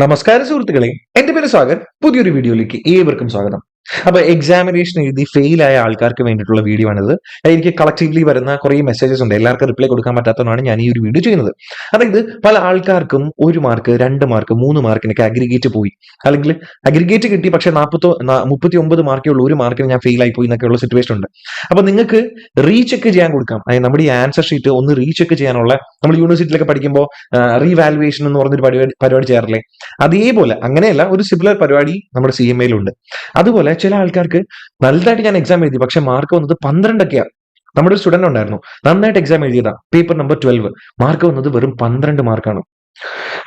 നമസ്കാരം സുഹൃത്തുക്കളെ, എന്റെ പേര് സാഗർ. പുതിയൊരു വീഡിയോയിലേക്ക് ഏവർക്കും സ്വാഗതം. അപ്പൊ എക്സാമിനേഷൻ എഴുതി ഫെയിൽ ആയ ആൾക്കാർക്ക് വേണ്ടിയിട്ടുള്ള വീഡിയോ ആണിത്. എനിക്ക് കളക്റ്റീവ്ലി വരുന്ന കുറേ മെസ്സേജസ് ഉണ്ട്. എല്ലാവർക്കും റിപ്ലൈ കൊടുക്കാൻ പറ്റാത്തതാണ് ഞാൻ ഈ ഒരു വീഡിയോ ചെയ്യുന്നത്. അതായത് പല ആൾക്കാർക്കും 1 മാർക്ക്, 2 മാർക്ക്, 3 മാർക്കിനൊക്കെ അഗ്രിഗേറ്റ് പോയി, അല്ലെങ്കിൽ അഗ്രിഗേറ്റ് കിട്ടി, പക്ഷെ 39 മാർക്കേ ഉള്ളൂ, 1 മാർക്കിന് ഞാൻ ഫെയിൽ ആയി പോയി എന്നൊക്കെയുള്ള സിറ്റുവേഷൻ ഉണ്ട്. അപ്പൊ നിങ്ങൾക്ക് റീചെക്ക് ചെയ്യാൻ കൊടുക്കാം. അതായത് നമ്മുടെ ഈ ആൻസർ ഷീറ്റ് ഒന്ന് റീചെക്ക് ചെയ്യാനുള്ള, നമ്മൾ യൂണിവേഴ്സിറ്റിയിലൊക്കെ പഠിക്കുമ്പോൾ റീവാലുവേഷൻ എന്ന് പറഞ്ഞൊരു പരിപാടി ചെയ്യാറില്ലേ? അതേപോലെ, അങ്ങനെയല്ല, ഒരു സിമിലർ പരിപാടി നമ്മുടെ CMA-യിലുണ്ട്. അതുപോലെ ചില ആൾക്കാർക്ക് നല്ലതായിട്ട് ഞാൻ എക്സാം എഴുതി, പക്ഷെ മാർക്ക് വന്നത് 12 നമ്മുടെ ഒരു സ്റ്റുഡന്റ് ഉണ്ടായിരുന്നു, നന്നായിട്ട് എക്സാം എഴുതിയതാ, പേപ്പർ നമ്പർ 12, മാർക്ക് വന്നത് വെറും 12 മാർക്കാണ്.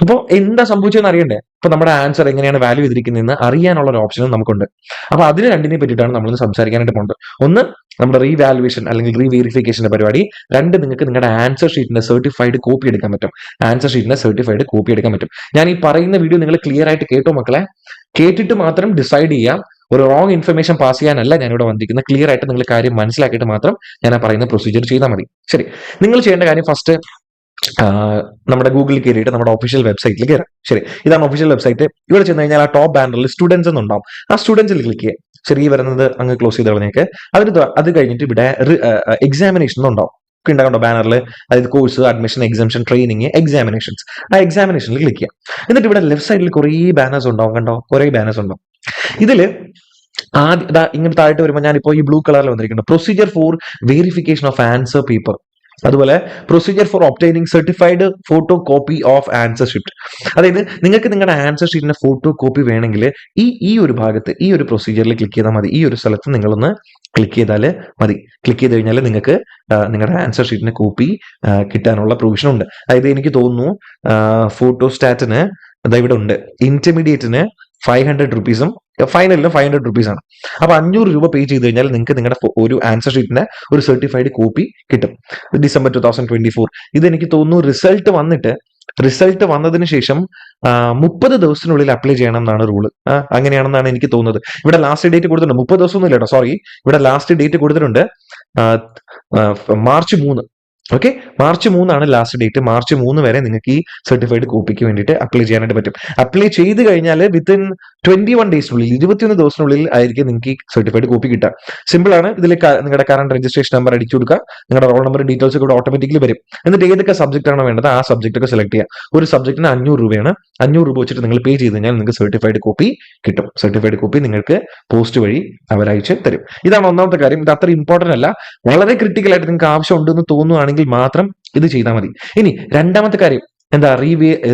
അപ്പോൾ എന്താ സംഭവിച്ചതെന്ന് അറിയണ്ടേ? അപ്പൊ നമ്മുടെ ആൻസർ എങ്ങനെയാണ് വാല്യൂ ചെയ്തിരിക്കുന്നതെന്ന് അറിയാനുള്ള ഒരു ഓപ്ഷനും നമുക്കുണ്ട്. അപ്പൊ അതിന് രണ്ടിനെ പറ്റിയിട്ടാണ് നമ്മൾ സംസാരിക്കാനായിട്ട് പോകുന്നത്. ഒന്ന്, നമ്മുടെ റീവാലുവേഷൻ അല്ലെങ്കിൽ റീവെരിഫിക്കേഷന്റെ പരിപാടി. രണ്ട്, നിങ്ങൾക്ക് നിങ്ങളുടെ ആൻസർ ഷീറ്റിന്റെ സർട്ടിഫൈഡ് കോപ്പി എടുക്കാൻ പറ്റും. ആൻസർ ഷീറ്റിന്റെ സർട്ടിഫൈഡ് കോപ്പി എടുക്കാൻ പറ്റും. ഞാൻ ഈ പറയുന്ന വീഡിയോ നിങ്ങൾ ക്ലിയർ ആയിട്ട് കേട്ടോ മക്കളെ. കേട്ടിട്ട് മാത്രം ഡിസൈഡ് ചെയ്യാം. ഒരു റോങ് ഇൻഫർമേഷൻ പാസ് ചെയ്യാനല്ല ഞാനിവിടെ വന്നിരിക്കുന്നത്. ക്ലിയർ ആയിട്ട് നിങ്ങൾ കാര്യം മനസ്സിലാക്കിയിട്ട് മാത്രം ഞാൻ ആ പറയുന്ന പ്രൊസീജിയർ ചെയ്താൽ മതി. ശരി, നിങ്ങൾ ചെയ്യേണ്ട കാര്യം, ഫസ്റ്റ് നമ്മുടെ ഗൂഗിളിൽ കയറിയിട്ട് നമ്മുടെ ഒഫീഷ്യൽ വെബ്സൈറ്റിൽ കയറാം. ശരി, ഇതാണ് ഒഫീഷ്യൽ വെബ്സൈറ്റ്. ഇവിടെ ചെന്ന് കഴിഞ്ഞാൽ ആ ടോപ്പ് ബാനറിൽ സ്റ്റുഡൻസ് എന്നുണ്ടാവും. ആ സ്റ്റുഡൻസിൽ ക്ലിക്ക് ചെയ്യുക. ശരി, വരുന്നത് അങ്ങ് ക്ലോസ് ചെയ്ത് കളഞ്ഞേക്ക്. അത് കഴിഞ്ഞിട്ട് ഇവിടെ എക്സാമിനേഷൻ എന്നുണ്ടാവും. ഉണ്ടാകണ്ടോ ബാനറിൽ? അതായത് കോഴ്സ്, അഡ്മിഷൻ, എക്സാമിഷൻ, ട്രെയിനിങ്, എക്സാമിനേഷൻസ്. ആ എക്സാമിനേഷനിൽ ക്ലിക്ക് ചെയ്യാം. എന്നിട്ട് ഇവിടെ ലെഫ്റ്റ് സൈഡിൽ കുറേ ബാനേഴ്സ് ഉണ്ടാവും. കണ്ടോ? കുറേ ബാനേഴ്സ് ഉണ്ടാവും. ഇതില് ആദ്യം ഇങ്ങനെ താഴോട്ട് വരുമ്പോൾ ഞാനിപ്പോ ഈ ബ്ലൂ കളറിൽ വന്നിരിക്കുന്നത് procedure for verification of answer paper, അതുപോലെ procedure for obtaining certified photo copy of answer sheet. അതായത് നിങ്ങൾക്ക് നിങ്ങളുടെ ആൻസർ ഷീറ്റിന്റെ ഫോട്ടോ കോപ്പി വേണമെങ്കിൽ ഈ ഒരു ഭാഗത്ത്, ഈ ഒരു പ്രൊസീജിയറിൽ ക്ലിക്ക് ചെയ്താൽ മതി. ഈ ഒരു സ്ഥലത്ത് നിങ്ങളൊന്ന് ക്ലിക്ക് ചെയ്താൽ മതി. ക്ലിക്ക് ചെയ്ത് കഴിഞ്ഞാൽ നിങ്ങൾക്ക് നിങ്ങളുടെ ആൻസർ ഷീറ്റിന്റെ കോപ്പി കിട്ടാനുള്ള പ്രൊവിഷൻ ഉണ്ട്. അതായത് എനിക്ക് തോന്നുന്നു ഫോട്ടോ സ്റ്റാറ്റിന് ഇവിടെ ഉണ്ട്, ഇന്റർമീഡിയറ്റിന് 500 rupees-ഉം ഫൈനലിന് 500 rupees ആണ്. അപ്പൊ 500 രൂപ പേ ചെയ്ത് കഴിഞ്ഞാൽ നിങ്ങൾക്ക് നിങ്ങളുടെ ഒരു ആൻസർ ഷീറ്റിന്റെ ഒരു സർട്ടിഫൈഡ് കോപ്പി കിട്ടും. December 2024. ഇത് എനിക്ക് തോന്നുന്നു റിസൾട്ട് വന്നതിന് ശേഷം 30 ദിവസത്തിനുള്ളിൽ അപ്ലൈ ചെയ്യണം എന്നാണ് റൂള്. അങ്ങനെയാണെന്നാണ് എനിക്ക് തോന്നുന്നത്. ഇവിടെ ലാസ്റ്റ് ഡേറ്റ് കൊടുത്തിട്ടുണ്ട്. 30 ദിവസമൊന്നും ഇല്ല കേട്ടോ, സോറി. ഇവിടെ ലാസ്റ്റ് ഡേറ്റ് കൊടുത്തിട്ടുണ്ട് March 3. Okay, March 3 last date. March 3 വരെ നിങ്ങൾക്ക് ഈ സർട്ടിഫൈഡ് കോപ്പിക്ക് വേണ്ടിയിട്ട് അപ്ലൈ ചെയ്യാനായിട്ട് പറ്റും. അപ്ലൈ ചെയ്ത് കഴിഞ്ഞാൽ വിത്തിൻ 21 ഡേയ്സിനുള്ളിൽ, 21 ദിവസത്തിനുള്ളിൽ ആയിരിക്കും നിങ്ങൾക്ക് ഈ സർട്ടിഫൈഡ് കോപ്പി കിട്ടുക. സിമ്പിൾ ആണ്. ഇതിൽ നിങ്ങളുടെ കറണ്ട് രജിസ്ട്രേഷൻ നമ്പർ അടിച്ചു കൊടുക്കുക, നിങ്ങളുടെ റോൾ നമ്പർ ഡീറ്റെയിൽസ് കൂടെ ഓട്ടോമാറ്റിക്കലി വരും. എന്നിട്ട് ഏതൊക്കെ സബ്ജക്റ്റ് ആണോ വേണ്ടത് ആ സബ്ജക്റ്റ് ഒക്കെ സെലക്ട് ചെയ്യുക. ഒരു സബ്ജക്റ്റിന് 500 രൂപയാണ്. 500 രൂപ വെച്ചിട്ട് നിങ്ങൾ പേ ചെയ്ത് കഴിഞ്ഞാൽ നിങ്ങൾക്ക് സർട്ടിഫൈഡ് കോപ്പി കിട്ടും. സർട്ടിഫൈഡ് കോപ്പി നിങ്ങൾക്ക് പോസ്റ്റ് വഴി അവരയച്ച് തരും. ഇതാണ് ഒന്നാമത്തെ കാര്യം. ഇത് അത്ര ഇമ്പോർട്ടന്റ് അല്ല, വളരെ ക്രിട്ടിക്കൽ ആയിട്ട് നിങ്ങൾക്ക് ആവശ്യമുണ്ടെന്ന് തോന്നുവാണെങ്കിൽ മാത്രം ഇത് ചെയ്താൽ മതി. ഇനി രണ്ടാമത്തെ കാര്യം എന്താ?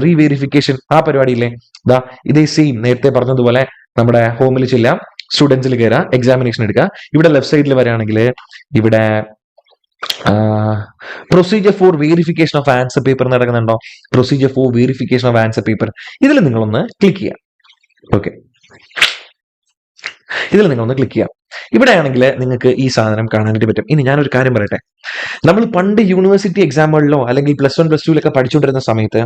റീവെരിഫിക്കേഷൻ. ആ പരിപാടിയില്ലേ, ഇതേ സെയിം നേരത്തെ പറഞ്ഞതുപോലെ നമ്മുടെ ഹോമിൽ ചെല്ലാം, സ്റ്റുഡൻസിൽ കയറാം, എക്സാമിനേഷൻ എടുക്കുക. ഇവിടെ ലെഫ്റ്റ് സൈഡിൽ വരികയാണെങ്കിൽ ഇവിടെ procedure for verification of answer paper നടക്കുന്നുണ്ടോ? Procedure for verification of answer paper. ഇതിൽ നിങ്ങളൊന്ന് ക്ലിക്ക് ചെയ്യാം. ഓക്കെ, ഇതിൽ നിങ്ങളൊന്ന് ക്ലിക്ക് ചെയ്യാം. ഇവിടെ ആണെങ്കിൽ നിങ്ങൾക്ക് ഈ സാധനം കാണാനായിട്ട് പറ്റും. ഇനി ഞാനൊരു കാര്യം പറയട്ടെ. നമ്മൾ പണ്ട് യൂണിവേഴ്സിറ്റി എക്സാമുകളിലോ അല്ലെങ്കിൽ +1 +2 പഠിച്ചുകൊണ്ടിരുന്ന സമയത്ത്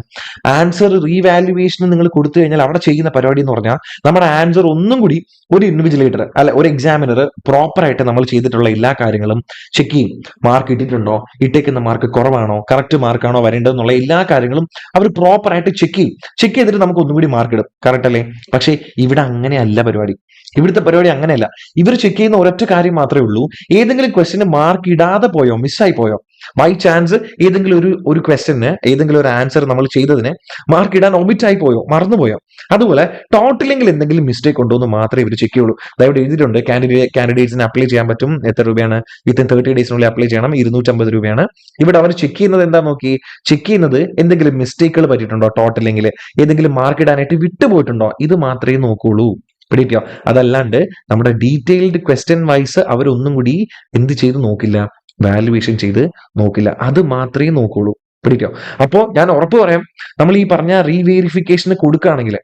ആൻസർ റീവാലുവേഷൻ നിങ്ങൾ കൊടുത്തു കഴിഞ്ഞാൽ അവിടെ ചെയ്യുന്ന പരിപാടി എന്ന് പറഞ്ഞാൽ നമ്മുടെ ആൻസർ ഒന്നും കൂടി ഒരു ഇൻവിജിലേറ്റർ അല്ല ഒരു എക്സാമിനർ പ്രോപ്പറായിട്ട് നമ്മൾ ചെയ്തിട്ടുള്ള എല്ലാ കാര്യങ്ങളും ചെക്ക് ചെയ്യും. മാർക്ക് ഇട്ടിട്ടുണ്ടോ, ഇട്ടേക്കുന്ന മാർക്ക് കുറവാണോ, കറക്റ്റ് മാർക്കാണോ വരേണ്ടതെന്നുള്ള എല്ലാ കാര്യങ്ങളും അവർ പ്രോപ്പറായിട്ട് ചെക്ക് ചെയ്യും. ചെക്ക് ചെയ്തിട്ട് നമുക്ക് ഒന്നും കൂടി മാർക്ക് ഇടും. കറക്റ്റ് അല്ലേ? പക്ഷേ ഇവിടെ അങ്ങനെയല്ല പരിപാടി. ഇവിടുത്തെ പരിപാടി അങ്ങനെയല്ല. ഇവർ ചെക്ക് ചെയ്യുന്ന ഒരൊറ്റ കാര്യം മാത്രമേ ഉള്ളൂ, ഏതെങ്കിലും ക്വസ്റ്റിന് മാർക്ക് ഇടാതെ പോയോ, മിസ്സായി പോയോ, ബൈ ചാൻസ് ഏതെങ്കിലും ഒരു ക്വസ്റ്റിന്, ഏതെങ്കിലും ഒരു ആൻസർ നമ്മൾ ചെയ്തതിന് മാർക്ക് ഇടാൻ ഒമിറ്റ് ആയി പോയോ, മറന്നുപോയോ, അതുപോലെ ടോട്ടലെങ്കിൽ എന്തെങ്കിലും മിസ്റ്റേക്ക് ഉണ്ടോ എന്ന് മാത്രമേ ഇവർ ചെക്ക് ചെയ്യുള്ളൂ. അതായത് എഴുതിയിട്ടുണ്ട് കാൻഡിഡേറ്റ്സിന് അപ്ലൈ ചെയ്യാൻ പറ്റും. എത്ര രൂപയാണ്? വിത്തിൻ 30 ഡേയ്സിനുള്ളിൽ അപ്ലൈ ചെയ്യണം. 250 രൂപയാണ്. ഇവിടെ അവർ ചെക്ക് ചെയ്യുന്നത് എന്താ നോക്കി, ചെക്ക് ചെയ്യുന്നത് എന്തെങ്കിലും മിസ്റ്റേക്കുകൾ പറ്റിയിട്ടുണ്ടോ, ടോട്ടലെങ്കിൽ ഏതെങ്കിലും മാർക്ക് ഇടാനായിട്ട് വിട്ടുപോയിട്ടുണ്ടോ, ഇത് മാത്രമേ നോക്കുള്ളൂ. പിടിക്കോ? അതല്ലാണ്ട് നമ്മുടെ ഡീറ്റെയിൽഡ് ക്വസ്റ്റ്യൻ വൈസ് അവരൊന്നും കൂടി എന്ത് ചെയ്ത് നോക്കില്ല, വാല്യുവേഷൻ ചെയ്ത് നോക്കില്ല. അത് മാത്രമേ നോക്കുള്ളൂ. പിടിക്കോ? അപ്പോ ഞാൻ ഉറപ്പ് പറയാം, നമ്മൾ ഈ പറഞ്ഞ റീവെരിഫിക്കേഷന് കൊടുക്കുകയാണെങ്കിൽ,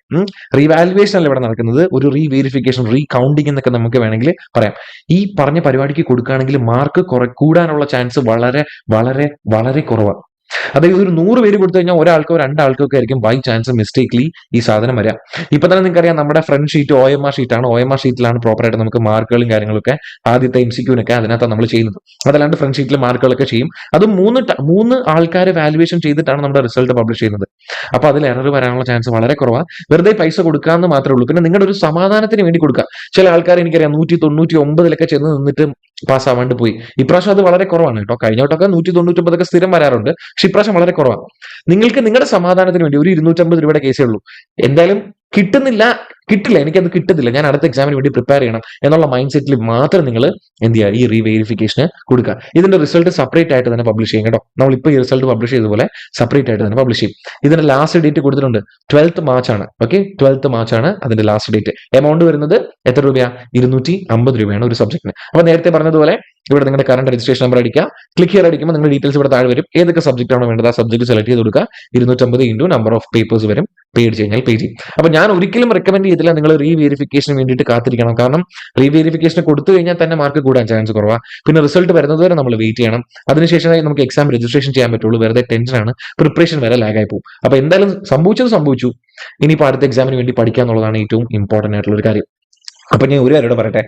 റീവാലുവേഷൻ അല്ല ഇവിടെ നടക്കുന്നത്, ഒരു റീവെരിഫിക്കേഷൻ, റീകൗണ്ടിങ് എന്നൊക്കെ നമുക്ക് വേണമെങ്കിൽ പറയാം. ഈ പറഞ്ഞ പരിപാടിക്ക് കൊടുക്കുകയാണെങ്കിൽ മാർക്ക് കൂടാനുള്ള ചാൻസ് വളരെ വളരെ വളരെ കുറവാണ്. അതായത് ഒരു 100 പേര് കൊടുത്തു കഴിഞ്ഞാൽ ഒരാൾക്കോ 2 ആൾക്കൊക്കെ ആയിരിക്കും ബൈ ചാൻസ് മിസ്റ്റേക്ക്ലി ഈ സാധനം വരാം. ഇപ്പൊ തന്നെ നിങ്ങൾക്ക് അറിയാം, നമ്മുടെ ഫ്രണ്ട് ഷീറ്റ് OMR ഷീറ്റാണ്. OMR ഷീറ്റിലാണ് പ്രോപ്പറായിട്ട് നമുക്ക് മാർക്കുകളും കാര്യങ്ങളൊക്കെ ആദ്യത്തെ MCQ-നൊക്കെ അതിനകത്താണ് നമ്മൾ ചെയ്യുന്നത്. അതല്ലാണ്ട് ഫ്രണ്ട് ഷീറ്റിൽ മാർക്കുകളൊക്കെ ചെയ്യും. അത് 3 ആൾക്കാർ വാല്യുവേഷൻ ചെയ്തിട്ടാണ് നമ്മുടെ റിസൾട്ട് പബ്ലിഷ് ചെയ്യുന്നത്. അപ്പൊ അതിൽ എറർ വരാനുള്ള ചാൻസ് വളരെ കുറവാണ്. വെറുതെ പൈസ കൊടുക്കാമെന്ന് മാത്രമേ ഉള്ളൂ. പിന്നെ നിങ്ങളുടെ ഒരു സമാധാനത്തിന് വേണ്ടി കൊടുക്കുക. ചില ആൾക്കാർ എനിക്കറിയാം 199 ചെന്ന് നിന്നിട്ട് പാസ്സാവാണ്ട് പോയി. ഇപ്രാവശ്യം അത് വളരെ കുറവാണ് കേട്ടോ. കഴിഞ്ഞ വട്ടമൊക്കെ 199 സ്ഥിരം വരാറുണ്ട്. പക്ഷെ ഇപ്രാവശ്യം വളരെ കുറവാണ്. നിങ്ങൾക്ക് നിങ്ങളുടെ സമാധാനത്തിന് വേണ്ടി ഒരു 250 രൂപയുടെ കേസേ ഉള്ളൂ. എന്തായാലും കിട്ടില്ല, എനിക്കത് കിട്ടുന്നില്ല, ഞാൻ അടുത്ത എക്സാമിന് വേണ്ടി പ്രിപ്പയർ ചെയ്യണം എന്നുള്ള മൈൻഡ് സെറ്റിൽ മാത്രം നിങ്ങൾ എന്ത് ചെയ്യുക, ഈ റീവെരിഫിക്കേഷന് കൊടുക്കുക. ഇതിന്റെ റിസൾട്ട് സെപ്പറേറ്റ് ആയിട്ട് തന്നെ പബ്ലിഷ് ചെയ്യും കേട്ടോ. നമ്മളിപ്പോൾ ഈ റിസൾട്ട് പബ്ലിഷ് ചെയ്തതുപോലെ സെപ്പറേറ്റ് ആയിട്ട് തന്നെ പബ്ലിഷ് ചെയ്യും. ഇതിന്റെ ലാസ്റ്റ് ഡേറ്റ് കൊടുത്തിട്ടുണ്ട് 12th March ആണ്. ഓക്കെ, 12th March ആണ് അതിന്റെ ലാസ്റ്റ് ഡേറ്റ്. എമൗണ്ട് വരുന്നത് എത്ര രൂപയാണ്? 250 രൂപയാണ് ഒരു സബ്ജക്റ്റിന്. അപ്പൊ നേരത്തെ പറഞ്ഞതുപോലെ ഇവിടെ നിങ്ങളുടെ കറന്റ് രജിസ്ട്രേഷൻ നമ്പർ അടിക്കുക. ക്ലിക്ക് ഹിയർ അടിക്കുമ്പോൾ നിങ്ങളുടെ ഡീറ്റെയിൽസ് ഇവിടെ താഴെ വരും. ഏതൊക്കെ സബ്ജക്റ്റ് ആണോ വേണ്ടത് ആ സബ്ജക്ട് സെലക്ട് ചെയ്ത് കൊടുക്കുക. 250 ഇൻറ്റു നമ്പർ ഓഫ് പേപ്പേഴ്സ് വരും. പേ കഴിഞ്ഞാൽ പേ ചെയ്യും. അപ്പൊ ഞാൻ ഒരിക്കലും റെക്കമെൻഡ് ചെയ്തില്ല നിങ്ങൾ റീവെരിഫിക്കേഷന് വേണ്ടിയിട്ട് കാത്തിരിക്കണം. കാരണം റീവെരിഫിക്കേഷൻ കൊടുത്തു കഴിഞ്ഞാൽ തന്നെ മാർക്ക് കൂടാൻ ചാൻസ് കുറവാണ്. പിന്നെ റിസൾട്ട് വരുന്നത് വരെ നമ്മൾ വെയിറ്റ് ചെയ്യണം. അതിനുശേഷമേ നമുക്ക് എക്സാം രജിസ്ട്രേഷൻ ചെയ്യാൻ പറ്റുള്ളൂ. വെറുതെ ടെൻഷനാണ്, പ്രിപ്പറേഷൻ വരെ ലാഗായി പോകും. അപ്പൊ എന്തായാലും സംഭവിച്ചു. ഇനിയിപ്പോൾ അടുത്ത എക്സാമിന് വേണ്ടി പഠിക്കുക എന്നുള്ളതാണ് ഏറ്റവും ഇമ്പോർട്ടന്റ് ആയിട്ടുള്ള ഒരു കാര്യം. അപ്പൊ ഞാൻ ഒരു കാര്യോട് പറയട്ടെ,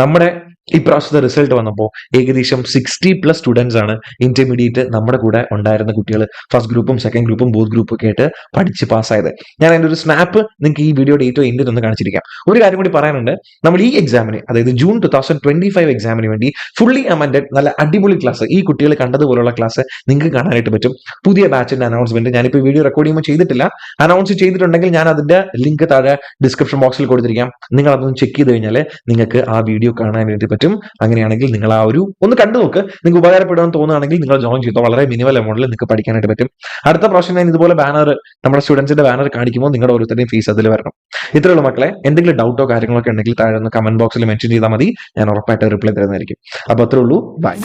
നമ്മുടെ ഇപ്രാവശ്യത്തെ റിസൾട്ട് വന്നപ്പോൾ ഏകദേശം 60+ സ്റ്റുഡൻസ് ആണ് ഇന്റർമീഡിയറ്റ് നമ്മുടെ കൂടെ ഉണ്ടായിരുന്ന കുട്ടികൾ. ഫസ്റ്റ് ഗ്രൂപ്പും സെക്കൻഡ് ഗ്രൂപ്പും ബോത്ത് ഗ്രൂപ്പും ഒക്കെ ആയിട്ട് പഠിച്ച് പാസ്സായത്. ഞാൻ അതിന്റെ ഒരു സ്നാപ്പ് നിങ്ങൾക്ക് ഈ വീഡിയോയുടെ ഏറ്റവും എൻഡിൽ ഒന്ന് കാണിച്ചിരിക്കാം. ഒരു കാര്യം കൂടി പറയാനുണ്ട്, നമ്മൾ ഈ എക്സാമിന്, അതായത് ജൂൺ 2025 എക്സാമിന് വേണ്ടി ഫുള്ളി അമൻഡഡ് നല്ല അടിപൊളി ക്ലാസ്, ഈ കുട്ടികൾ കണ്ടതുപോലുള്ള ക്ലാസ് നിങ്ങൾക്ക് കാണാനായിട്ട് പറ്റും. പുതിയ ബാച്ചിന്റെ അനൗൺസ്മെന്റ് ഞാനിപ്പോൾ വീഡിയോ റെക്കോർഡ് ചെയ്യുമ്പോൾ ചെയ്തിട്ടില്ല. അനൗൺസ് ചെയ്തിട്ടുണ്ടെങ്കിൽ ഞാൻ അതിന്റെ ലിങ്ക് താഴെ ഡിസ്ക്രിപ്ഷൻ ബോക്സിൽ കൊടുത്തിരിക്കാം. നിങ്ങൾ അതൊന്ന് ചെക്ക് ചെയ്ത് കഴിഞ്ഞാൽ നിങ്ങൾക്ക് ആ വീഡിയോ കാണാനായിട്ട് പറ്റും. അങ്ങനെയാണെങ്കിൽ നിങ്ങൾ ആ ഒന്ന് കണ്ടു നോക്ക്. നിങ്ങൾക്ക് ഉപകാരപ്പെടുമെന്ന് തോന്നുകയാണെങ്കിൽ നിങ്ങൾ ജോയിൻ ചെയ്തോ. വളരെ മിനിമൽ എമൗണ്ടിൽ നിങ്ങൾക്ക് പഠിക്കാനായിട്ട് പറ്റും. അടുത്ത പ്രാവശ്യം ഞാൻ ഇതുപോലെ ബാനർ, നമ്മുടെ സ്റ്റുഡൻസിന്റെ ബാനർ കാണിക്കുമ്പോൾ നിങ്ങളുടെ ഓരോരുത്തരുടെയും ഫീസ് അതിൽ വരണം. ഇത്രയുള്ള മക്കളെ, എന്തെങ്കിലും ഡൗട്ടോ കാര്യങ്ങളൊക്കെ ഉണ്ടെങ്കിൽ താഴെ ഒന്ന് കമന്റ് ബോക്സിൽ മെൻഷൻ ചെയ്താൽ മതി. ഞാൻ ഉറപ്പായിട്ട് റിപ്ലൈ തരുന്നതായിരിക്കും. അപ്പൊ അത്രേ ഉള്ളൂ. By.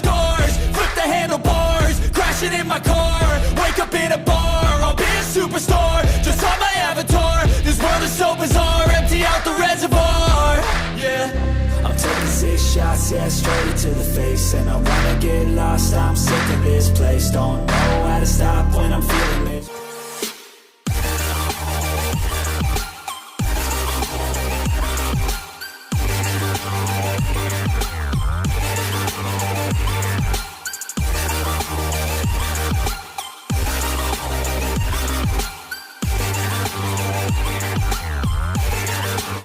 Scars, flip the handlebars, crashing in my car, wake up in a bar, I'll be a superstar, just on my avatar, this world is so bizarre, empty out the reservoir, yeah, I'm taking 6 shots, yeah, straight to the face, and I wanna get lost, I'm sick of this place, don't know how to stop when I'm feeling this.